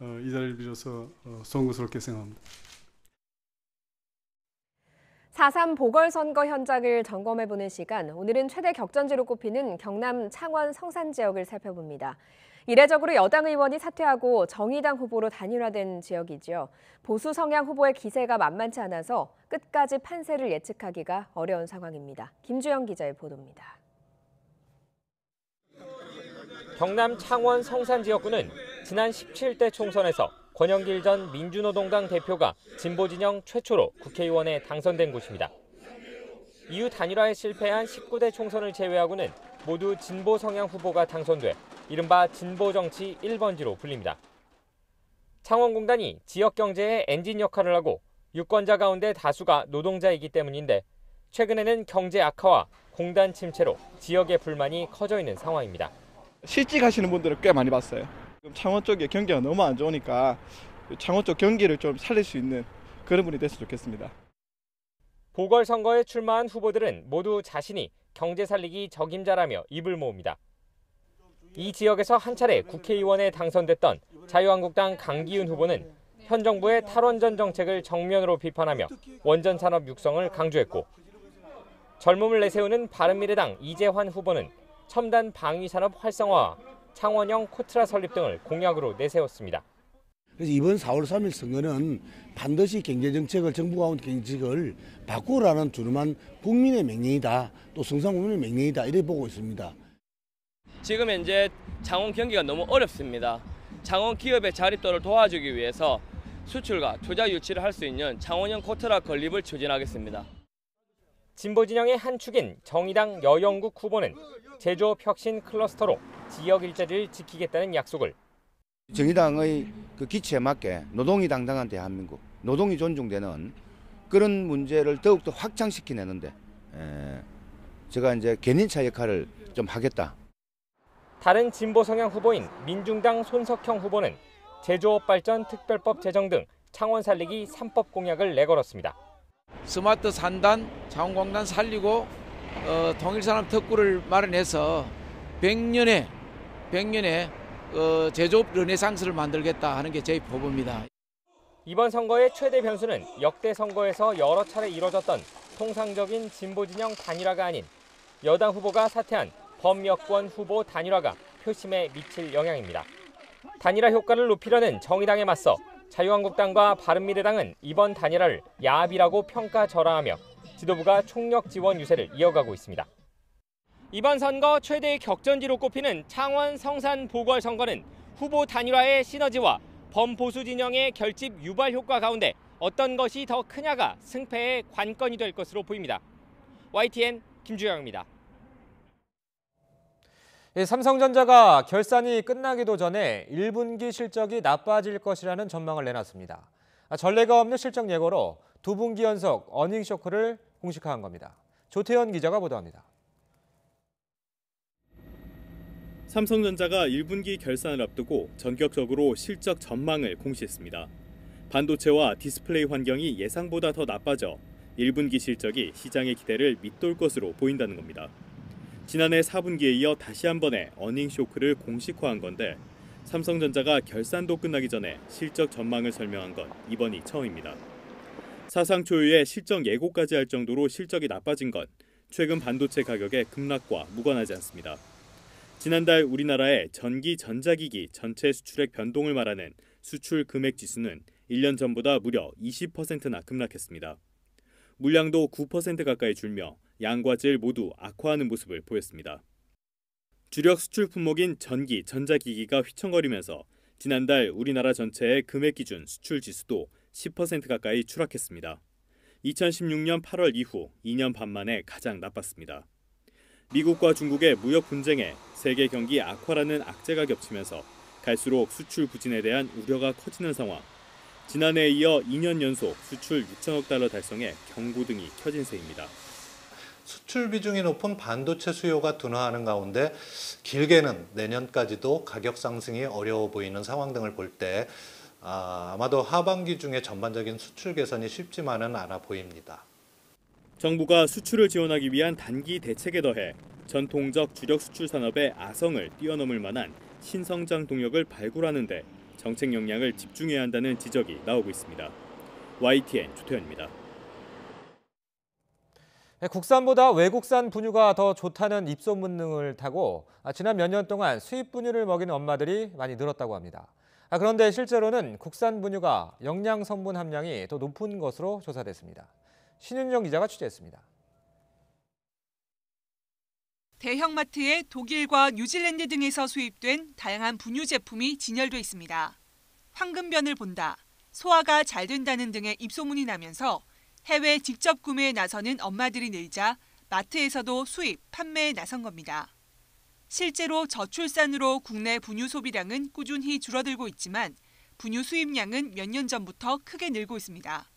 이 자리를 빌어서 송구스럽게 생각합니다. 4.3 보궐선거 현장을 점검해보는 시간, 오늘은 최대 격전지로 꼽히는 경남 창원 성산 지역을 살펴봅니다. 이례적으로 여당 의원이 사퇴하고 정의당 후보로 단일화된 지역이지요. 보수 성향 후보의 기세가 만만치 않아서 끝까지 판세를 예측하기가 어려운 상황입니다. 김주영 기자의 보도입니다. 경남 창원 성산 지역구는 지난 17대 총선에서 권영길 전 민주노동당 대표가 진보진영 최초로 국회의원에 당선된 곳입니다. 이후 단일화에 실패한 19대 총선을 제외하고는 모두 진보 성향 후보가 당선돼 이른바 진보정치 1번지로 불립니다. 창원공단이 지역 경제의 엔진 역할을 하고 유권자 가운데 다수가 노동자이기 때문인데 최근에는 경제 악화와 공단 침체로 지역의 불만이 커져 있는 상황입니다. 실직하시는 분들을 꽤 많이 봤어요. 창원 쪽에 경기가 너무 안 좋으니까 창원 쪽 경기를 좀 살릴 수 있는 그런 분이 됐으면 좋겠습니다. 보궐선거에 출마한 후보들은 모두 자신이 경제 살리기 적임자라며 입을 모읍니다. 이 지역에서 한 차례 국회의원에 당선됐던 자유한국당 강기훈 후보는 현 정부의 탈원전 정책을 정면으로 비판하며 원전 산업 육성을 강조했고, 젊음을 내세우는 바른미래당 이재환 후보는 첨단 방위산업 활성화와 창원형 코트라 설립 등을 공약으로 내세웠습니다. 그래서 이번 4월 3일 선거는 반드시 경제정책을 정부가 온 경제정책을 바꾸라는 주름한 국민의 명령이다. 또 성산군민의 명령이다. 이렇게 보고 있습니다. 지금 현재 창원 경기가 너무 어렵습니다. 창원 기업의 자립도를 도와주기 위해서 수출과 투자 유치를 할 수 있는 창원형 코트라 건립을 추진하겠습니다. 진보진영의 한 축인 정의당 여영국 후보는 제조업 혁신 클러스터로 지역 일자리를 지키겠다는 약속을. 정의당의 그 기치에 맞게 노동이 당당한 대한민국, 노동이 존중되는 그런 문제를 더욱더 확장시키내는데 제가 이제 견인차 역할을 좀 하겠다. 다른 진보 성향 후보인 민중당 손석형 후보는 제조업 발전 특별법 제정 등 창원 살리기 3법 공약을 내걸었습니다. 스마트 3단, 창원광단 살리고 통일산업 특구를 마련해서 100년에 제조업 르네상스를 만들겠다 하는 게 제 포부입니다. 이번 선거의 최대 변수는 역대 선거에서 여러 차례 이뤄졌던 통상적인 진보진영 단일화가 아닌 여당 후보가 사퇴한 범여권 후보 단일화가 표심에 미칠 영향입니다. 단일화 효과를 높이려는 정의당에 맞서 자유한국당과 바른미래당은 이번 단일화를 야합이라고 평가절하하며 지도부가 총력 지원 유세를 이어가고 있습니다. 이번 선거 최대의 격전지로 꼽히는 창원 성산 보궐선거는 후보 단일화의 시너지와 범보수 진영의 결집 유발 효과 가운데 어떤 것이 더 크냐가 승패의 관건이 될 것으로 보입니다. YTN 김주영입니다. 삼성전자가 결산이 끝나기도 전에 1분기 실적이 나빠질 것이라는 전망을 내놨습니다. 전례가 없는 실적 예고로 2분기 연속 어닝 쇼크를 공식화한 겁니다. 조태현 기자가 보도합니다. 삼성전자가 1분기 결산을 앞두고 전격적으로 실적 전망을 공시했습니다. 반도체와 디스플레이 환경이 예상보다 더 나빠져 1분기 실적이 시장의 기대를 밑돌 것으로 보인다는 겁니다. 지난해 4분기에 이어 다시 한 번의 어닝 쇼크를 공식화한 건데 삼성전자가 결산도 끝나기 전에 실적 전망을 설명한 건 이번이 처음입니다. 사상 초유의 실적 예고까지 할 정도로 실적이 나빠진 건 최근 반도체 가격의 급락과 무관하지 않습니다. 지난달 우리나라의 전기 전자기기 전체 수출액 변동을 말하는 수출 금액 지수는 1년 전보다 무려 20%나 급락했습니다. 물량도 9% 가까이 줄며 양과 질 모두 악화하는 모습을 보였습니다. 주력 수출 품목인 전기, 전자기기가 휘청거리면서 지난달 우리나라 전체의 금액 기준 수출 지수도 10% 가까이 추락했습니다. 2016년 8월 이후 2년 반 만에 가장 나빴습니다. 미국과 중국의 무역 분쟁에 세계 경기 악화라는 악재가 겹치면서 갈수록 수출 부진에 대한 우려가 커지는 상황. 지난해에 이어 2년 연속 수출 6천억 달러 달성에 경고등이 켜진 셈입니다. 수출 비중이 높은 반도체 수요가 둔화하는 가운데 길게는 내년까지도 가격 상승이 어려워 보이는 상황 등을 볼 때 아마도 하반기 중에 전반적인 수출 개선이 쉽지만은 않아 보입니다. 정부가 수출을 지원하기 위한 단기 대책에 더해 전통적 주력 수출 산업의 아성을 뛰어넘을 만한 신성장 동력을 발굴하는 데 정책 역량을 집중해야 한다는 지적이 나오고 있습니다. YTN 조태현입니다. 국산보다 외국산 분유가 더 좋다는 입소문을 타고 지난 몇 년 동안 수입 분유를 먹이는 엄마들이 많이 늘었다고 합니다. 그런데 실제로는 국산 분유가 영양 성분 함량이 더 높은 것으로 조사됐습니다. 신윤정 기자가 취재했습니다. 대형마트에 독일과 뉴질랜드 등에서 수입된 다양한 분유 제품이 진열돼 있습니다. 황금변을 본다, 소화가 잘 된다는 등의 입소문이 나면서 해외 직접 구매에 나서는 엄마들이 늘자 마트에서도 수입, 판매에 나선 겁니다. 실제로 저출산으로 국내 분유 소비량은 꾸준히 줄어들고 있지만 분유 수입량은 몇 년 전부터 크게 늘고 있습니다.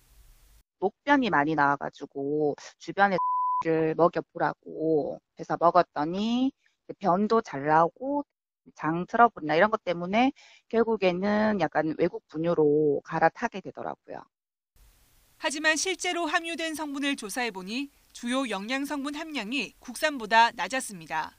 목변이 많이 나와가지고 주변에 를 먹여보라고 해서 먹었더니 변도 잘 나오고 장 트러블이나 이런 것 때문에 결국에는 약간 외국 분유로 갈아타게 되더라고요. 하지만 실제로 함유된 성분을 조사해보니 주요 영양 성분 함량이 국산보다 낮았습니다.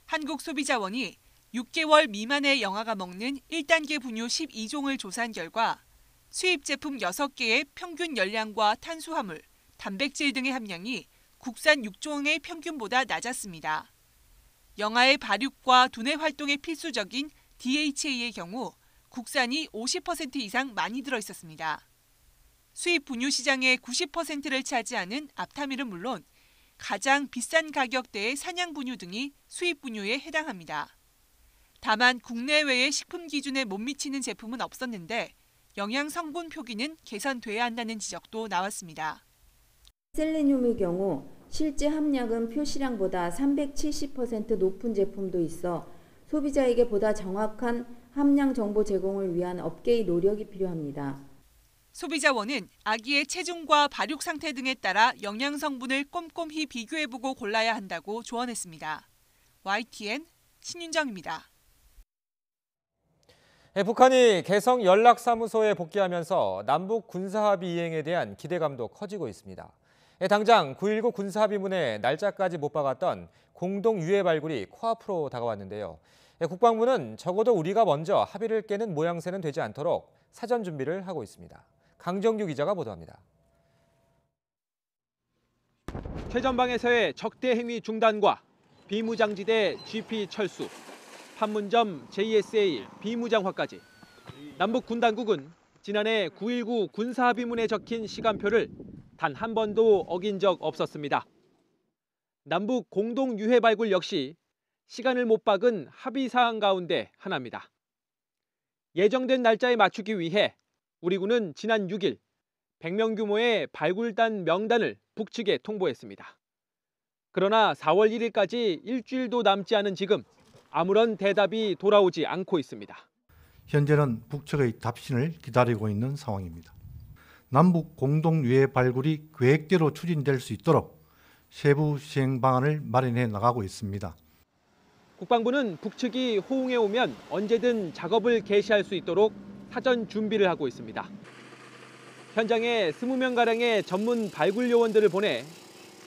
한국소비자원이 6개월 미만의 영아가 먹는 1단계 분유 12종을 조사한 결과 수입 제품 6개의 평균 열량과 탄수화물, 단백질 등의 함량이 국산 6종의 평균보다 낮았습니다. 영아의 발육과 두뇌 활동에 필수적인 DHA의 경우 국산이 50% 이상 많이 들어있었습니다. 수입 분유 시장의 90%를 차지하는 앞타밀은 물론 가장 비싼 가격대의 사냥 분유 등이 수입 분유에 해당합니다. 다만 국내외의 식품 기준에 못 미치는 제품은 없었는데 영양 성분 표기는 개선돼야 한다는 지적도 나왔습니다. 셀레늄의 경우 실제 함량은 표시량보다 370% 높은 제품도 있어 소비자에게 보다 정확한 함량 정보 제공을 위한 업계의 노력이 필요합니다. 소비자원은 아기의 체중과 발육 상태 등에 따라 영양 성분을 꼼꼼히 비교해보고 골라야 한다고 조언했습니다. YTN 신윤정입니다. 북한이 개성 연락사무소에 복귀하면서 남북 군사합의 이행에 대한 기대감도 커지고 있습니다. 당장 9.19 군사합의문에 날짜까지 못 박았던 공동 유해 발굴이 코앞으로 다가왔는데요. 국방부는 적어도 우리가 먼저 합의를 깨는 모양새는 되지 않도록 사전 준비를 하고 있습니다. 강정규 기자가 보도합니다. 최전방에서의 적대 행위 중단과 비무장지대 GP 철수, 판문점 JSA 비무장화까지 남북 군 당국은 지난해 9.19 군사합의문에 적힌 시간표를 단 한 번도 어긴 적 없었습니다. 남북 공동 유해 발굴 역시 시간을 못 박은 합의 사항 가운데 하나입니다. 예정된 날짜에 맞추기 위해 우리 군은 지난 6일 100명 규모의 발굴단 명단을 북측에 통보했습니다. 그러나 4월 1일까지 일주일도 남지 않은 지금 아무런 대답이 돌아오지 않고 있습니다. 현재는 북측의 답신을 기다리고 있는 상황입니다. 남북 공동 유해 발굴이 계획대로 추진될 수 있도록 세부 시행 방안을 마련해 나가고 있습니다. 국방부는 북측이 호응해 오면 언제든 작업을 개시할 수 있도록 사전 준비를 하고 있습니다. 현장에 20명가량의 전문 발굴 요원들을 보내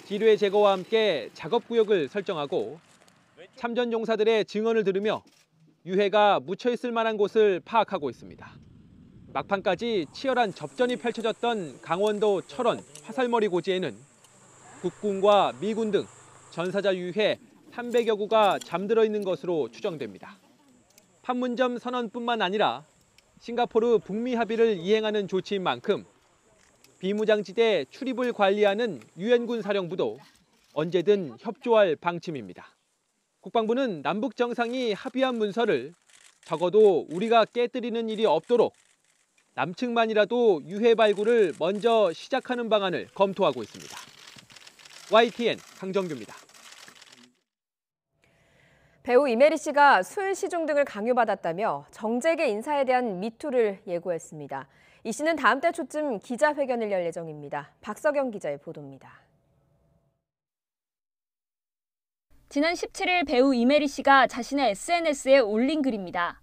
지뢰 제거와 함께 작업 구역을 설정하고 참전 용사들의 증언을 들으며 유해가 묻혀 있을 만한 곳을 파악하고 있습니다. 막판까지 치열한 접전이 펼쳐졌던 강원도 철원 화살머리 고지에는 국군과 미군 등 전사자 유해 300여 구가 잠들어 있는 것으로 추정됩니다. 판문점 선언뿐만 아니라 싱가포르 북미 합의를 이행하는 조치인 만큼 비무장지대 출입을 관리하는 유엔군 사령부도 언제든 협조할 방침입니다. 국방부는 남북 정상이 합의한 문서를 적어도 우리가 깨뜨리는 일이 없도록 남측만이라도 유해 발굴을 먼저 시작하는 방안을 검토하고 있습니다. YTN 강정규입니다. 배우 이메리 씨가 술, 시중 등을 강요받았다며 정재계 인사에 대한 미투를 예고했습니다. 이 씨는 다음 달 초쯤 기자회견을 열 예정입니다. 박석영 기자의 보도입니다. 지난 17일 배우 이메리 씨가 자신의 SNS에 올린 글입니다.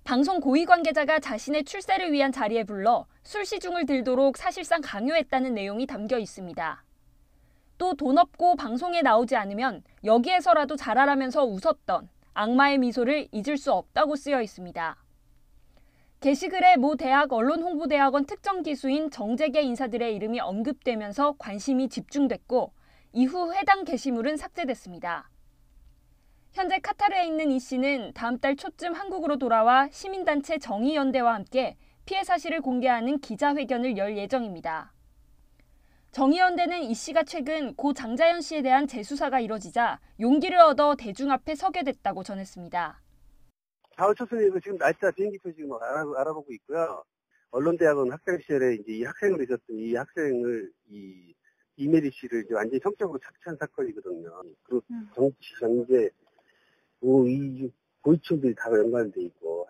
방송 고위 관계자가 자신의 출세를 위한 자리에 불러 술 시중을 들도록 사실상 강요했다는 내용이 담겨 있습니다. 또 돈 없고 방송에 나오지 않으면 여기에서라도 잘하라면서 웃었던 악마의 미소를 잊을 수 없다고 쓰여 있습니다. 게시글에 모 대학 언론홍보대학원 특정 기수인 정재계 인사들의 이름이 언급되면서 관심이 집중됐고 이후 해당 게시물은 삭제됐습니다. 현재 카타르에 있는 이 씨는 다음 달 초쯤 한국으로 돌아와 시민단체 정의연대와 함께 피해 사실을 공개하는 기자회견을 열 예정입니다. 정의연대는 이 씨가 최근 고 장자연 씨에 대한 재수사가 이뤄지자 용기를 얻어 대중 앞에 서게 됐다고 전했습니다. 4월 초순에 지금 날짜 비행기표 지금 알아보고 있고요. 언론대학원 학생 시절에 이제 이 학생으로 있었던 이 학생을 이메리 씨를 이제 완전히 성적으로 착취한 사건이거든요. 그리고 정치, 경제, 이 고위층들이 다 연관돼 있고.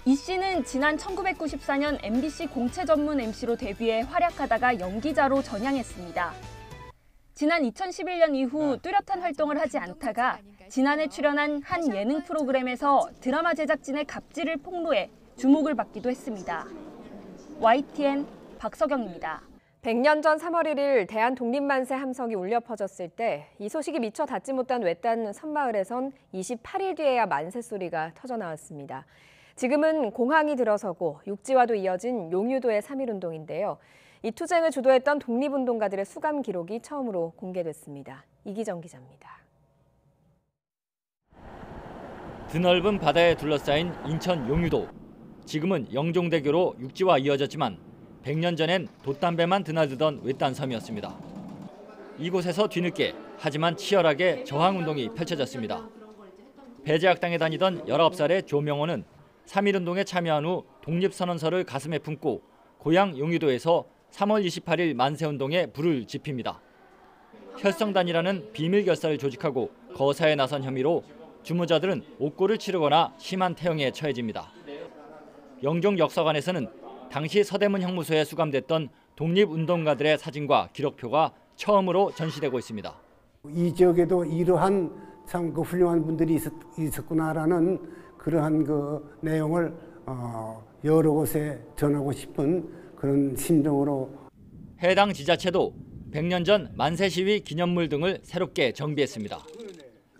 이 씨는 지난 1994년 MBC 공채 전문 MC로 데뷔해 활약하다가 연기자로 전향했습니다. 지난 2011년 이후 뚜렷한 활동을 하지 않다가 지난해 출연한 한 예능 프로그램에서 드라마 제작진의 갑질을 폭로해 주목을 받기도 했습니다. YTN 박석영입니다. 100년 전 3월 1일 대한독립만세 함성이 울려 퍼졌을 때 이 소식이 미처 닿지 못한 외딴 섬마을에선 28일 뒤에야 만세 소리가 터져 나왔습니다. 지금은 공항이 들어서고 육지와도 이어진 용유도의 3.1운동인데요. 이 투쟁을 주도했던 독립운동가들의 수감 기록이 처음으로 공개됐습니다. 이기정 기자입니다. 드넓은 바다에 둘러싸인 인천 용유도. 지금은 영종대교로 육지와 이어졌지만 100년 전엔 돛담배만 드나들던 외딴 섬이었습니다. 이곳에서 뒤늦게 하지만 치열하게 저항운동이 펼쳐졌습니다. 배제학당에 다니던 19살의 조명호는 3.1운동에 참여한 후 독립선언서를 가슴에 품고 고향 용유도에서 3월 28일 만세운동에 불을 지핍니다. 혈성단이라는 비밀 결사를 조직하고 거사에 나선 혐의로 주무자들은 옥고를 치르거나 심한 태형에 처해집니다. 영종역사관에서는 당시 서대문 형무소에 수감됐던 독립운동가들의 사진과 기록표가 처음으로 전시되고 있습니다. 이 지역에도 이러한 참 그 훌륭한 분들이 있었구나라는 그러한 그 내용을 여러 곳에 전하고 싶은 그런 심정으로 해당 지자체도 100년 전 만세 시위 기념물 등을 새롭게 정비했습니다.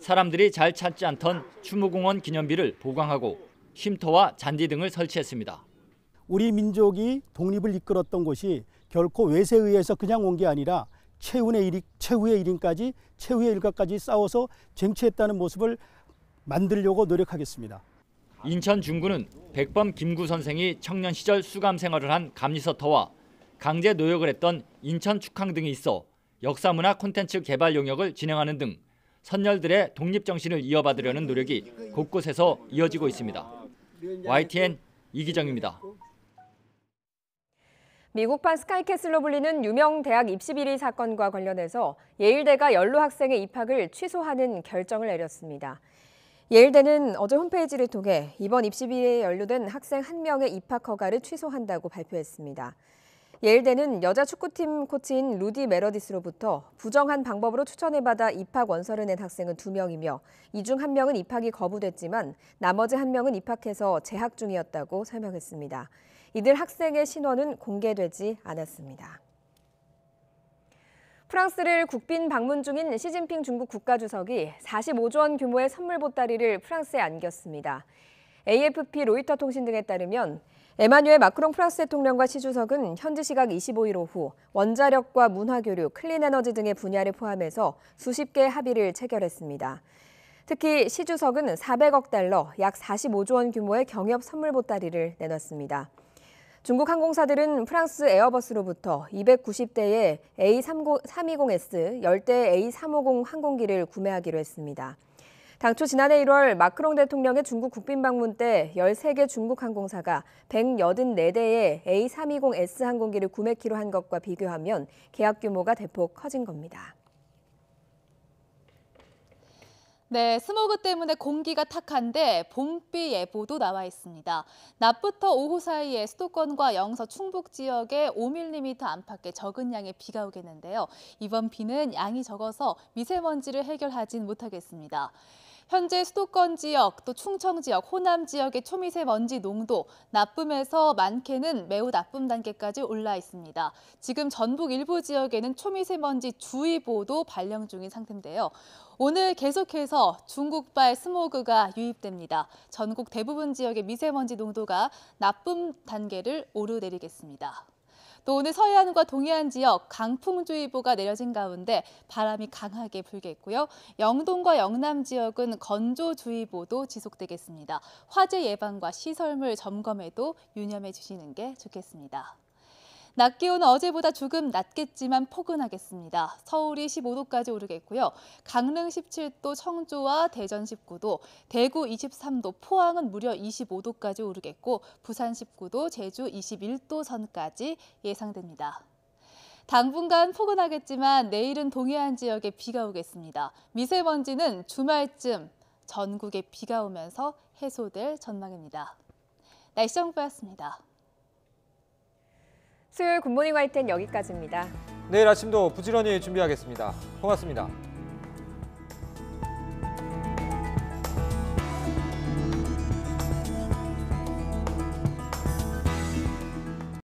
사람들이 잘 찾지 않던 추무공원 기념비를 보강하고 쉼터와 잔디 등을 설치했습니다. 우리 민족이 독립을 이끌었던 곳이 결코 외세에 의해서 그냥 온 게 아니라 최후의 일인까지 최후의 일과까지 싸워서 쟁취했다는 모습을 만들려고 노력하겠습니다. 인천 중구는 백범 김구 선생이 청년 시절 수감 생활을 한 감리서터와 강제 노역을 했던 인천 축항 등이 있어 역사문화 콘텐츠 개발 용역을 진행하는 등 선열들의 독립정신을 이어받으려는 노력이 곳곳에서 이어지고 있습니다. YTN 이기정입니다. 미국판 스카이캐슬로 불리는 유명 대학 입시 비리 사건과 관련해서 예일대가 연로 학생의 입학을 취소하는 결정을 내렸습니다. 예일대는 어제 홈페이지를 통해 이번 입시 비리에 연루된 학생 1명의 입학 허가를 취소한다고 발표했습니다. 예일대는 여자 축구팀 코치인 루디 메러디스로부터 부정한 방법으로 추천을 받아 입학 원서를 낸 학생은 2명이며 이 중 1명은 입학이 거부됐지만 나머지 1명은 입학해서 재학 중이었다고 설명했습니다. 이들 학생의 신원은 공개되지 않았습니다. 프랑스를 국빈 방문 중인 시진핑 중국 국가주석이 45조 원 규모의 선물 보따리를 프랑스에 안겼습니다. AFP 로이터 통신 등에 따르면 에마뉴엘 마크롱 프랑스 대통령과 시 주석은 현지 시각 25일 오후 원자력과 문화교류, 클린에너지 등의 분야를 포함해서 수십 개의 합의를 체결했습니다. 특히 시 주석은 400억 달러, 약 45조 원 규모의 경협 선물 보따리를 내놨습니다. 중국 항공사들은 프랑스 에어버스로부터 290대의 A320S, 10대의 A350 항공기를 구매하기로 했습니다. 당초 지난해 1월 마크롱 대통령의 중국 국빈 방문 때 13개 중국 항공사가 184대의 A320S 항공기를 구매키로 한 것과 비교하면 계약 규모가 대폭 커진 겁니다. 네, 스모그 때문에 공기가 탁한데 봄비 예보도 나와 있습니다. 낮부터 오후 사이에 수도권과 영서, 충북 지역에 5mm 안팎의 적은 양의 비가 오겠는데요. 이번 비는 양이 적어서 미세먼지를 해결하진 못하겠습니다. 현재 수도권 지역, 또 충청 지역, 호남 지역의 초미세먼지 농도 나쁨에서 많게는 매우 나쁨 단계까지 올라 있습니다. 지금 전북 일부 지역에는 초미세먼지 주의보도 발령 중인 상태인데요. 오늘 계속해서 중국발 스모그가 유입됩니다. 전국 대부분 지역의 미세먼지 농도가 나쁨 단계를 오르내리겠습니다. 또 오늘 서해안과 동해안 지역 강풍주의보가 내려진 가운데 바람이 강하게 불겠고요. 영동과 영남 지역은 건조주의보도 지속되겠습니다. 화재 예방과 시설물 점검에도 유념해 주시는 게 좋겠습니다. 낮 기온은 어제보다 조금 낮겠지만 포근하겠습니다. 서울이 15도까지 오르겠고요. 강릉 17도, 청주와 대전 19도, 대구 23도, 포항은 무려 25도까지 오르겠고 부산 19도, 제주 21도 선까지 예상됩니다. 당분간 포근하겠지만 내일은 동해안 지역에 비가 오겠습니다. 미세먼지는 주말쯤 전국에 비가 오면서 해소될 전망입니다. 날씨 정보였습니다. 수요일 굿모닝 화이트는 여기까지입니다. 내일 아침도 부지런히 준비하겠습니다. 고맙습니다.